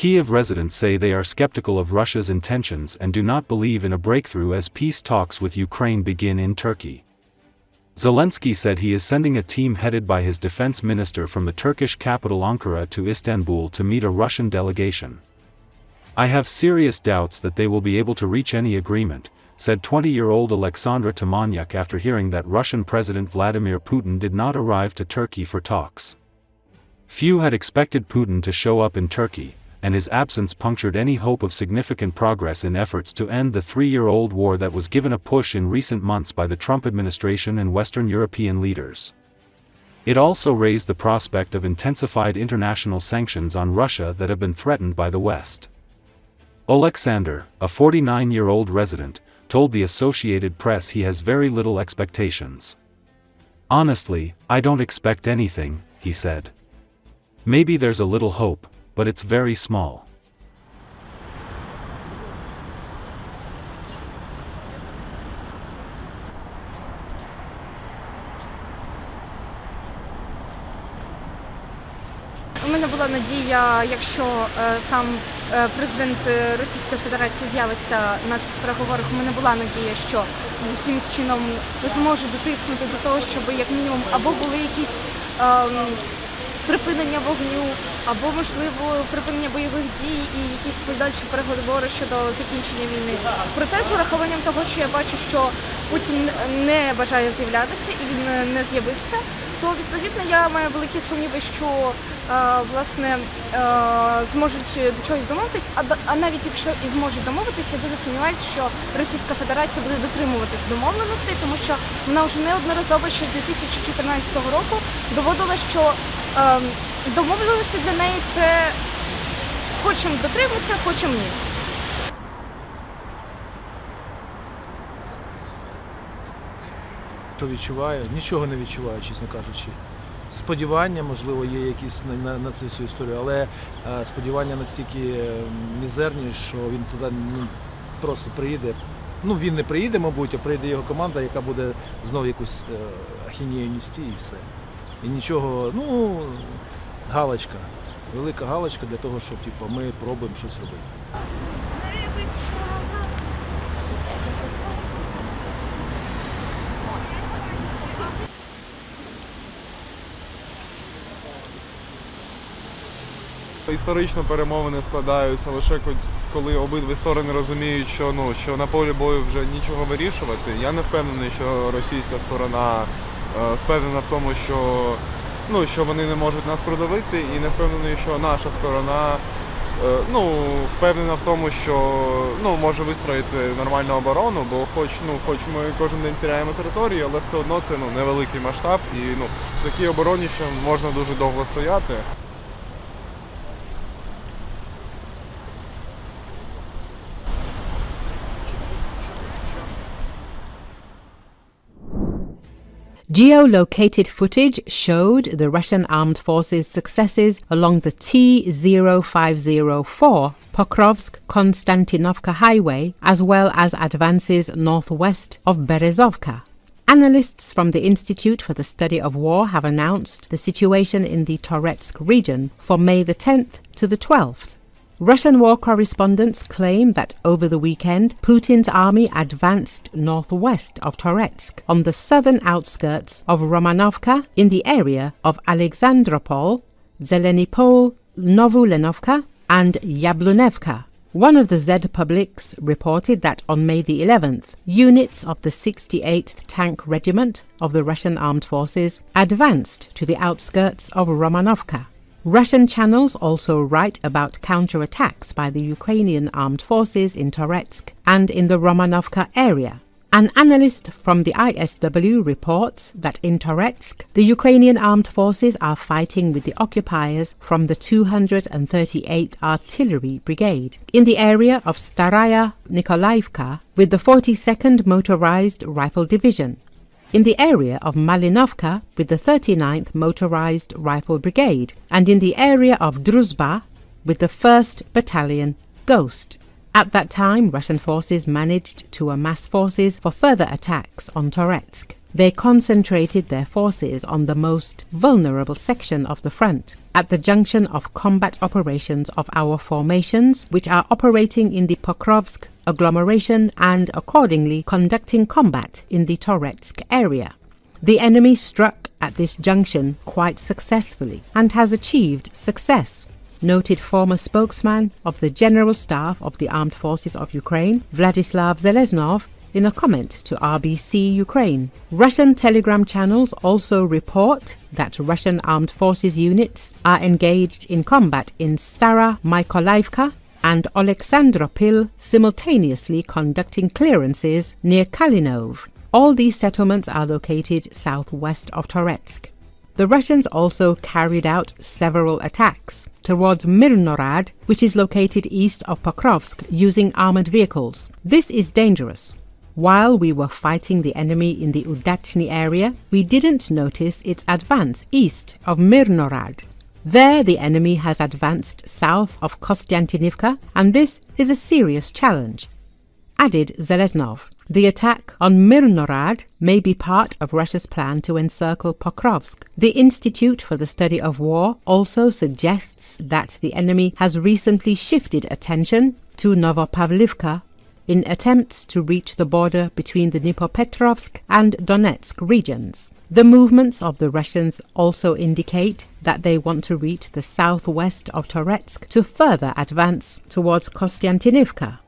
Kiev residents say they are skeptical of Russia's intentions and do not believe in a breakthrough as peace talks with Ukraine begin in Turkey. Zelensky said he is sending a team headed by his defense minister from the Turkish capital Ankara to Istanbul to meet a Russian delegation. "I have serious doubts that they will be able to reach any agreement," said 20-year-old Oleksandra Tamanyuk after hearing that Russian President Vladimir Putin did not arrive to Turkey for talks. Few had expected Putin to show up in Turkey, and his absence punctured any hope of significant progress in efforts to end the 3-year-old war that was given a push in recent months by the Trump administration and Western European leaders. It also raised the prospect of intensified international sanctions on Russia that have been threatened by the West. Oleksandr, a 49-year-old resident, told the Associated Press he has very little expectations. "Honestly, I don't expect anything," he said. "Maybe there's a little hope, but it's very small." У мене була надія, якщо сам президент Російської Федерації з'явиться на цих переговорах, у мене була надія, що якимось чином зможе дотиснути до того, щоб як мінімум або були якісь припинення вогню, або, можливо, припинення бойових дій і якісь подальші переговори щодо закінчення війни. Проте, з урахуванням того, що я бачу, що Путін не бажає з'являтися і він не з'явився, то, відповідно, я маю великі сумніви, що, власне, зможуть до чогось домовитись, а навіть якщо і зможуть домовитись, я дуже сумніваюся, що Російська Федерація буде дотримуватись домовленостей, тому що вона вже неодноразово ще з 2014 року доводила, що домовленості для неї це хочемо дотриматися, хочемо ні. Що відчуваю? Нічого не відчуваю, чесно кажучи. Сподівання, можливо, є якісь на цю всю історію, але сподівання настільки мізерні, що він туди просто приїде. Ну, він не приїде, мабуть, а приїде його команда, яка буде знову якусь ахінею нести і все. І нічого, ну, галочка, велика галочка для того, щоб ми пробуємо щось робити. Історично перемовини складаються лише коли обидві сторони розуміють, що на полі бою вже нічого вирішувати. Я не впевнений, що російська сторона впевнена в тому, що вони не можуть нас продавити, і не впевнений, що наша сторона впевнена в тому, що може вистроїти нормальну оборону, бо хоч ми кожен день теряємо територію, але все одно це невеликий масштаб, і в такій обороні ще можна дуже довго стояти. Geolocated footage showed the Russian armed forces' successes along the T-0504 Pokrovsk-Konstantinovka highway, as well as advances northwest of Berezovka. Analysts from the Institute for the Study of War have announced the situation in the Toretsk region for May the 10th to the 12th. Russian war correspondents claim that over the weekend, Putin's army advanced northwest of Toretsk on the southern outskirts of Romanovka in the area of Alexandropol, Zelenipol, Novulenovka and Yablunevka. One of the Z publics reported that on May the 11th, units of the 68th Tank Regiment of the Russian Armed Forces advanced to the outskirts of Romanovka. Russian channels also write about counterattacks by the Ukrainian armed forces in Toretsk and in the Romanovka area. An analyst from the ISW reports that in Toretsk, the Ukrainian armed forces are fighting with the occupiers from the 238th Artillery Brigade in the area of Staraya Nikolaivka with the 42nd Motorized Rifle Division, in the area of Malinovka with the 39th Motorized Rifle Brigade, and in the area of Druzhba with the 1st Battalion Ghost. At that time, Russian forces managed to amass forces for further attacks on Toretsk. They concentrated their forces on the most vulnerable section of the front, at the junction of combat operations of our formations, which are operating in the Pokrovsk agglomeration and accordingly conducting combat in the Toretsk area. The enemy struck at this junction quite successfully and has achieved success, noted former spokesman of the General Staff of the Armed Forces of Ukraine, Vladislav Zelensky, in a comment to RBC Ukraine. Russian telegram channels also report that Russian armed forces units are engaged in combat in Stara Mykolaiivka and Oleksandra simultaneously conducting clearances near Kalinov. All these settlements are located southwest of Toretsk. The Russians also carried out several attacks towards Mirnorad, which is located east of Pokrovsk, using armored vehicles. This is dangerous. While we were fighting the enemy in the Udachny area, we didn't notice its advance east of Mirnorad. There the enemy has advanced south of Kostiantynivka, and this is a serious challenge, added Zelensky. The attack on Mirnorad may be part of Russia's plan to encircle Pokrovsk. The Institute for the Study of War also suggests that the enemy has recently shifted attention to Novopavlivka in attempts to reach the border between the Dnipropetrovsk and Donetsk regions. The movements of the Russians also indicate that they want to reach the southwest of Toretsk to further advance towards Kostiantynivka.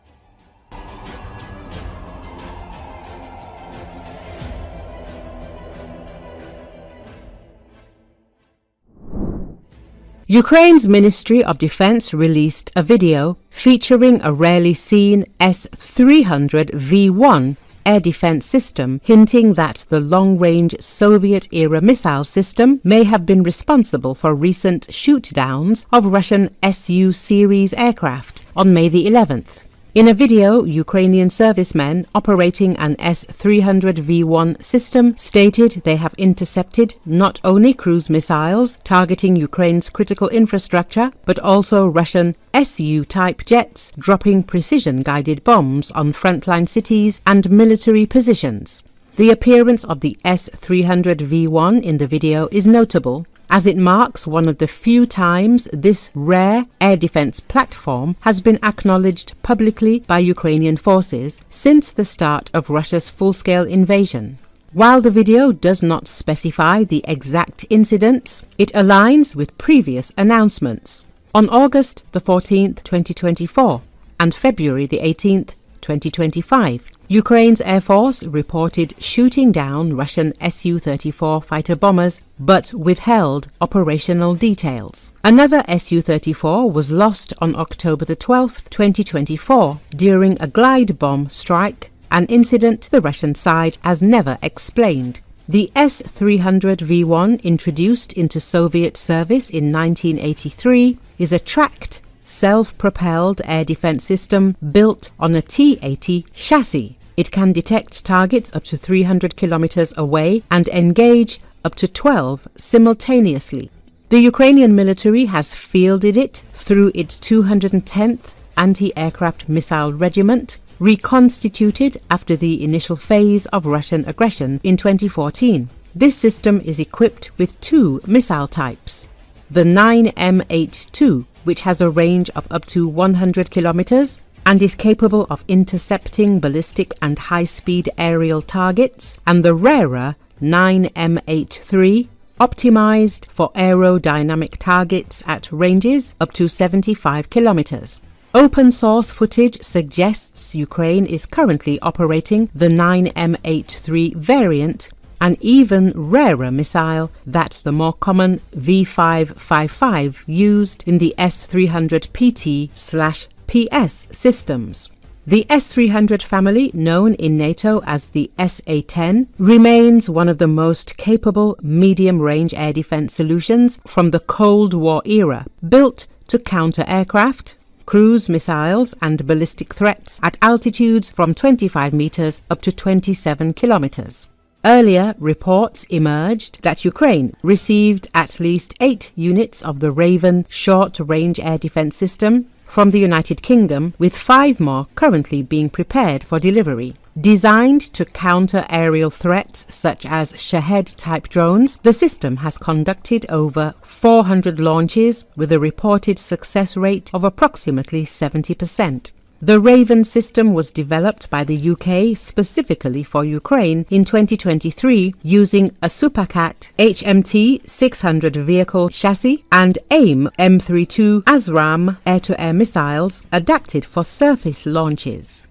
Ukraine's Ministry of Defense released a video featuring a rarely seen S300 V1 air defense system, hinting that the long-range Soviet-era missile system may have been responsible for recent shoot-downs of Russian Su-series aircraft on May the 11th. In a video, Ukrainian servicemen operating an S300 V1 system stated they have intercepted not only cruise missiles targeting Ukraine's critical infrastructure, but also Russian Su-type jets dropping precision-guided bombs on frontline cities and military positions. The appearance of the S300 V1 in the video is notable, as it marks one of the few times this rare air defense platform has been acknowledged publicly by Ukrainian forces since the start of Russia's full-scale invasion. While the video does not specify the exact incidents, it aligns with previous announcements. On August the 14th, 2024 and February the 18th, 2025, Ukraine's Air Force reported shooting down Russian Su-34 fighter bombers but withheld operational details. Another Su-34 was lost on October the 12th, 2024 during a glide bomb strike, an incident the Russian side has never explained. The S300 V1, introduced into Soviet service in 1983, is a tracked, self-propelled air defense system built on a T-80 chassis. It can detect targets up to 300 kilometers away and engage up to 12 simultaneously. The Ukrainian military has fielded it through its 210th Anti-Aircraft Missile Regiment, reconstituted after the initial phase of Russian aggression in 2014. This system is equipped with two missile types: the 9M82, which has a range of up to 100 kilometers and is capable of intercepting ballistic and high-speed aerial targets, and the rarer 9M83, optimized for aerodynamic targets at ranges up to 75 kilometers. Open source footage suggests Ukraine is currently operating the 9M83 variant, an even rarer missile that the more common V555 used in the S300 PT/PS systems. The S300 family, known in NATO as the SA-10, remains one of the most capable medium-range air defense solutions from the Cold War era, built to counter aircraft, cruise missiles and ballistic threats at altitudes from 25 meters up to 27 kilometers. Earlier reports emerged that Ukraine received at least 8 units of the Raven short-range air defense system from the United Kingdom, with 5 more currently being prepared for delivery. Designed to counter aerial threats such as Shahed-type drones, the system has conducted over 400 launches with a reported success rate of approximately 70%. The Raven system was developed by the UK specifically for Ukraine in 2023 using a Supercat HMT 600 vehicle chassis and AIM M32 ASRAAM air-to-air missiles adapted for surface launches.